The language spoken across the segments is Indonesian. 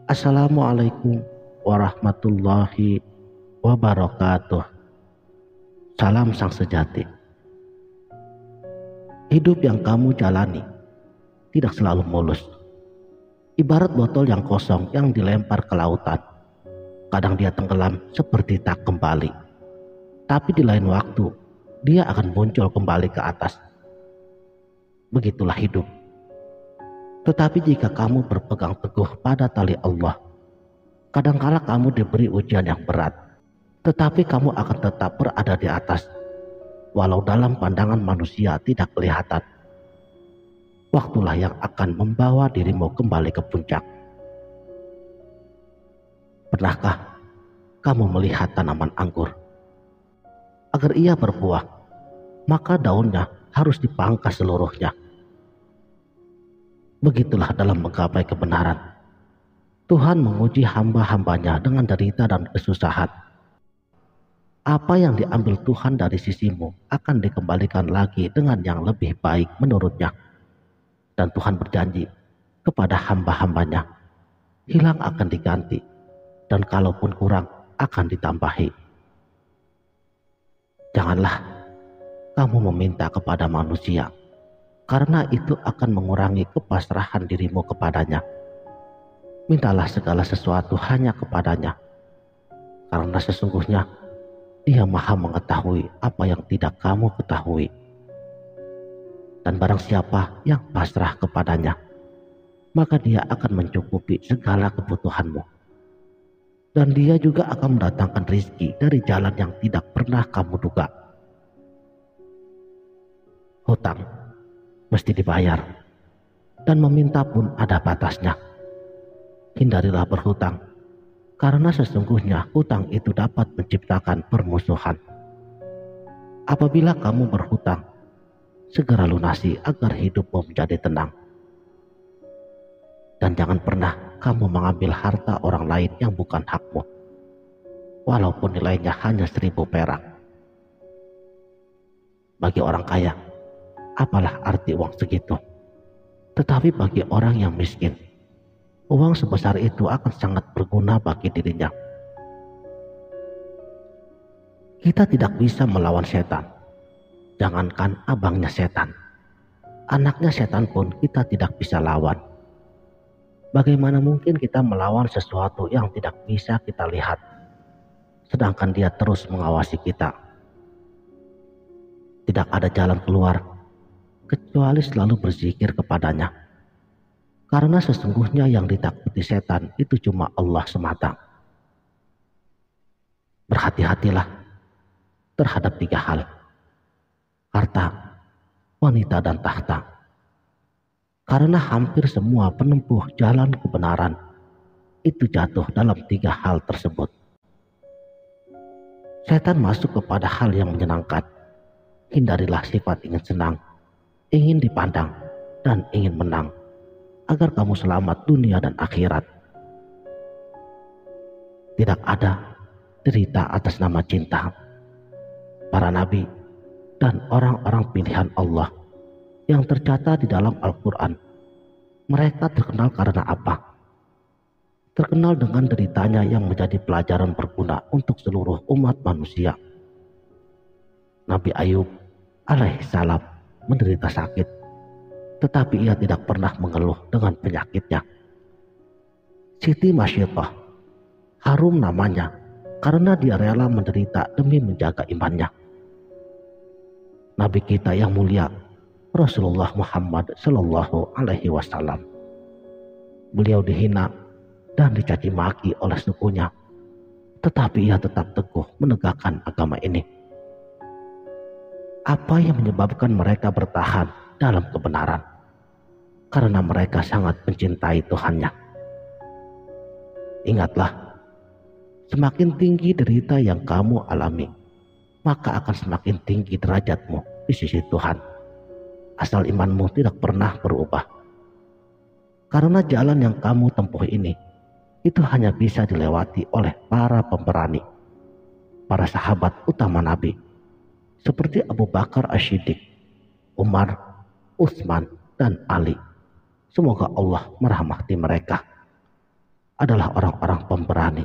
Assalamualaikum warahmatullahi wabarakatuh. Salam sang sejati. Hidup yang kamu jalani tidak selalu mulus. Ibarat botol yang kosong yang dilempar ke lautan. Kadang dia tenggelam seperti tak kembali. Tapi di lain waktu, dia akan muncul kembali ke atas. Begitulah hidup. Tetapi jika kamu berpegang teguh pada tali Allah, kadangkala kamu diberi ujian yang berat, tetapi kamu akan tetap berada di atas, walau dalam pandangan manusia tidak kelihatan. Waktulah yang akan membawa dirimu kembali ke puncak. Pernahkah kamu melihat tanaman anggur? Agar ia berbuah, maka daunnya harus dipangkas seluruhnya. Begitulah dalam menggapai kebenaran. Tuhan menguji hamba-hambanya dengan derita dan kesusahan. Apa yang diambil Tuhan dari sisimu akan dikembalikan lagi dengan yang lebih baik menurutnya. Dan Tuhan berjanji kepada hamba-hambanya, hilang akan diganti, dan kalaupun kurang akan ditambahi. Janganlah kamu meminta kepada manusia, karena itu akan mengurangi kepasrahan dirimu kepadanya. Mintalah segala sesuatu hanya kepadanya, karena sesungguhnya Dia Maha mengetahui apa yang tidak kamu ketahui. Dan barang siapa yang pasrah kepadanya, maka Dia akan mencukupi segala kebutuhanmu. Dan Dia juga akan mendatangkan rizki dari jalan yang tidak pernah kamu duga. Hutang mesti dibayar, dan meminta pun ada batasnya. Hindarilah berhutang, karena sesungguhnya hutang itu dapat menciptakan permusuhan. Apabila kamu berhutang, segera lunasi agar hidupmu menjadi tenang. Dan jangan pernah kamu mengambil harta orang lain yang bukan hakmu, walaupun nilainya hanya 1.000 perak. Bagi orang kaya, apalah arti uang segitu? Tetapi bagi orang yang miskin, uang sebesar itu akan sangat berguna bagi dirinya. Kita tidak bisa melawan setan. Jangankan abangnya setan, anaknya setan pun kita tidak bisa lawan. Bagaimana mungkin kita melawan sesuatu yang tidak bisa kita lihat, sedangkan dia terus mengawasi kita? Tidak ada jalan keluar kecuali selalu berzikir kepadanya. Karena sesungguhnya yang ditakuti setan itu cuma Allah semata. Berhati-hatilah terhadap 3 hal: harta, wanita, dan tahta. Karena hampir semua penempuh jalan kebenaran itu jatuh dalam 3 hal tersebut. Setan masuk kepada hal yang menyenangkan. Hindarilah sifat ingin senang, ingin dipandang, dan ingin menang, agar kamu selamat dunia dan akhirat. Tidak ada derita atas nama cinta. Para nabi dan orang-orang pilihan Allah yang tercatat di dalam Al-Quran, mereka terkenal karena apa? Terkenal dengan deritanya yang menjadi pelajaran berguna untuk seluruh umat manusia. Nabi Ayub alaihissalam menderita sakit, tetapi ia tidak pernah mengeluh dengan penyakitnya. Siti Masyidah, harum namanya karena dia rela menderita demi menjaga imannya. Nabi kita yang mulia, Rasulullah Muhammad Sallallahu Alaihi Wasallam, beliau dihina dan dicaci maki oleh sukunya, tetapi ia tetap teguh menegakkan agama ini. Apa yang menyebabkan mereka bertahan dalam kebenaran? Karena mereka sangat mencintai Tuhannya. Ingatlah, semakin tinggi derita yang kamu alami, maka akan semakin tinggi derajatmu di sisi Tuhan, asal imanmu tidak pernah berubah. Karena jalan yang kamu tempuh ini, itu hanya bisa dilewati oleh para pemberani, para sahabat utama Nabi, seperti Abu Bakar As-Siddiq, Umar, Utsman, dan Ali. Semoga Allah merahmati mereka. adalah orang-orang pemberani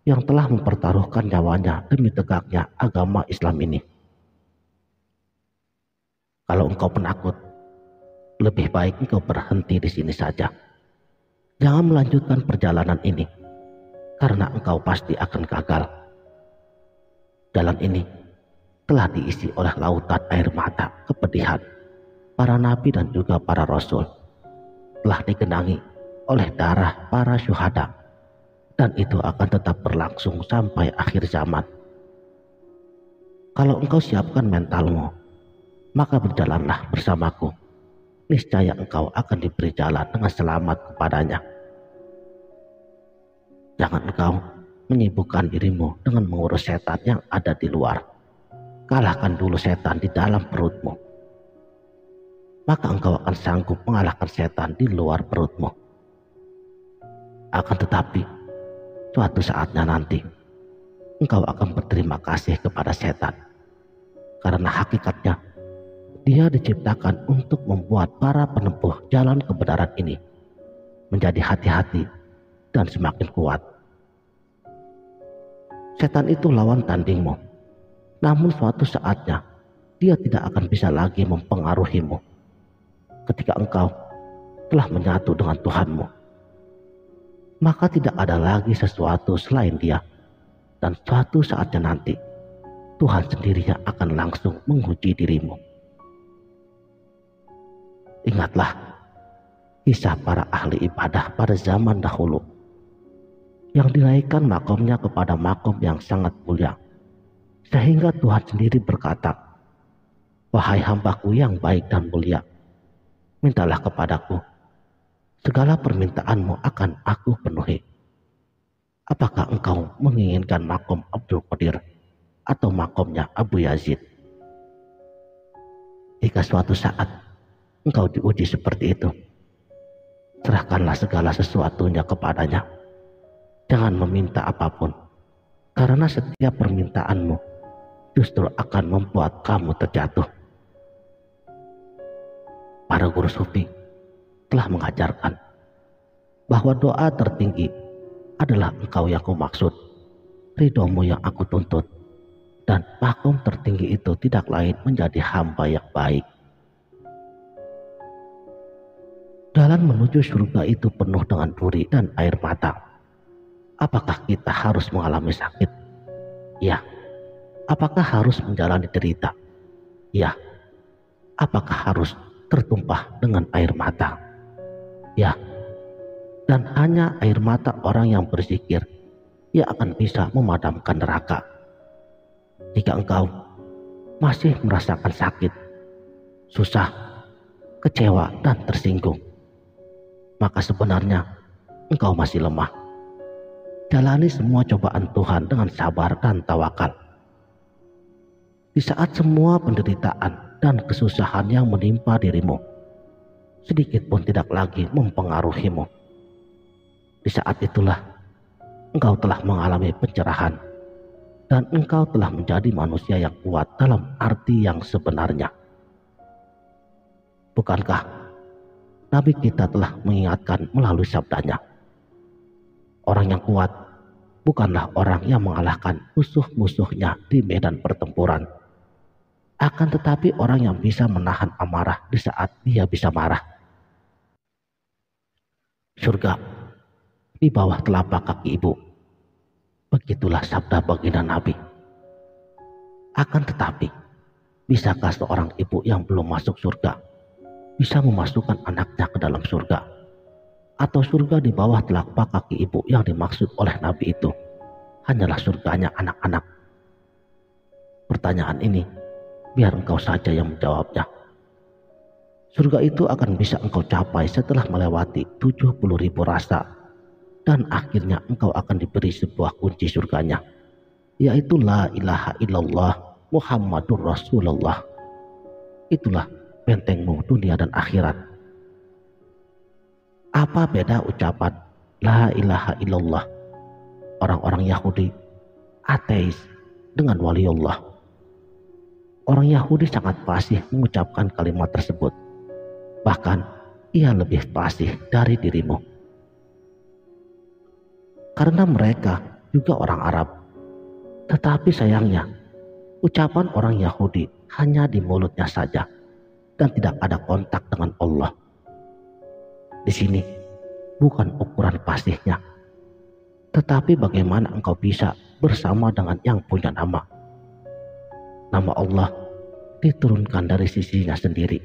yang telah mempertaruhkan nyawanya demi tegaknya agama Islam ini. Kalau engkau penakut, lebih baik engkau berhenti di sini saja. Jangan melanjutkan perjalanan ini, karena engkau pasti akan gagal. Jalan ini telah diisi oleh lautan air mata kepedihan para nabi dan juga para rasul. Telah digenangi oleh darah para syuhada, dan itu akan tetap berlangsung sampai akhir zaman. Kalau engkau siapkan mentalmu, maka berjalanlah bersamaku. Niscaya engkau akan diberi jalan dengan selamat kepadanya. Jangan engkau menyibukkan dirimu dengan mengurus setan yang ada di luar. Kalahkan dulu setan di dalam perutmu, maka engkau akan sanggup mengalahkan setan di luar perutmu. Akan tetapi, suatu saatnya nanti, engkau akan berterima kasih kepada setan, karena hakikatnya dia diciptakan untuk membuat para penempuh jalan kebenaran ini menjadi hati-hati dan semakin kuat. Setan itu lawan tandingmu, namun suatu saatnya dia tidak akan bisa lagi mempengaruhimu ketika engkau telah menyatu dengan Tuhanmu. Maka tidak ada lagi sesuatu selain dia, dan suatu saatnya nanti Tuhan sendiri yang akan langsung menguji dirimu. Ingatlah kisah para ahli ibadah pada zaman dahulu yang dinaikkan makomnya kepada makom yang sangat mulia, sehingga Tuhan sendiri berkata, "Wahai hambaku yang baik dan mulia, mintalah kepadaku, segala permintaanmu akan aku penuhi." Apakah engkau menginginkan makom Abdul Qadir atau makomnya Abu Yazid? Jika suatu saat engkau diuji seperti itu, serahkanlah segala sesuatunya kepadanya. Jangan meminta apapun, karena setiap permintaanmu justru akan membuat kamu terjatuh. Para guru sufi telah mengajarkan bahwa doa tertinggi adalah engkau yang kumaksud, ridhomu yang aku tuntut, dan makom tertinggi itu tidak lain menjadi hamba yang baik. Jalan menuju surga itu penuh dengan duri dan air mata. Apakah kita harus mengalami sakit? Ya. Apakah harus menjalani derita? Ya. Apakah harus tertumpah dengan air mata? Ya. Dan hanya air mata orang yang berzikir yang akan bisa memadamkan neraka. Jika engkau masih merasakan sakit, susah, kecewa, dan tersinggung, maka sebenarnya engkau masih lemah. Jalani semua cobaan Tuhan dengan sabar dan tawakal. Di saat semua penderitaan dan kesusahan yang menimpa dirimu sedikit pun tidak lagi mempengaruhimu, di saat itulah engkau telah mengalami pencerahan dan engkau telah menjadi manusia yang kuat dalam arti yang sebenarnya. Bukankah Nabi kita telah mengingatkan melalui sabdanya, orang yang kuat bukanlah orang yang mengalahkan musuh-musuhnya di medan pertempuran, akan tetapi orang yang bisa menahan amarah di saat dia bisa marah. Surga di bawah telapak kaki ibu, begitulah sabda baginda Nabi. Akan tetapi, bisakah seorang ibu yang belum masuk surga bisa memasukkan anaknya ke dalam surga? Atau surga di bawah telapak kaki ibu yang dimaksud oleh Nabi itu hanyalah surganya anak-anak? Pertanyaan ini biar engkau saja yang menjawabnya. Surga itu akan bisa engkau capai setelah melewati 70.000 rasa, dan akhirnya engkau akan diberi sebuah kunci surganya, yaitu la ilaha illallah Muhammadur Rasulullah. Itulah bentengmu dunia dan akhirat. Apa beda ucapan la ilaha illallah orang-orang Yahudi, ateis, dengan waliullah? Orang Yahudi sangat fasih mengucapkan kalimat tersebut. Bahkan ia lebih fasih dari dirimu. karena mereka juga orang Arab. Tetapi sayangnya, ucapan orang Yahudi hanya di mulutnya saja dan tidak ada kontak dengan Allah. Di sini bukan ukuran pastinya, tetapi bagaimana engkau bisa bersama dengan yang punya nama. Nama Allah diturunkan dari sisinya sendiri,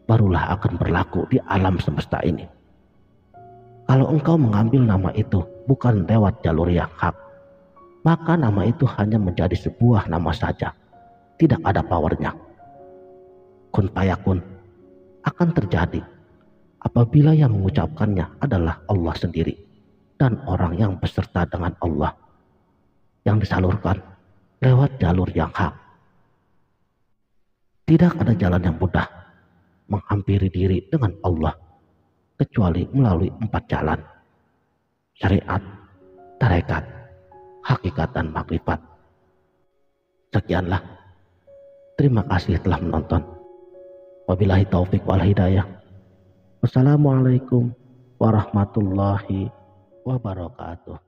barulah akan berlaku di alam semesta ini. Kalau engkau mengambil nama itu bukan lewat jalur yang hak, maka nama itu hanya menjadi sebuah nama saja, tidak ada powernya. Kun fayakun akan terjadi apabila yang mengucapkannya adalah Allah sendiri dan orang yang beserta dengan Allah, yang disalurkan lewat jalur yang hak. Tidak ada jalan yang mudah menghampiri diri dengan Allah kecuali melalui 4 jalan: syariat, tarekat, hakikat, dan makrifat. Sekianlah. Terima kasih telah menonton. Wabillahi taufik wal hidayah. Wassalamualaikum warahmatullahi wabarakatuh.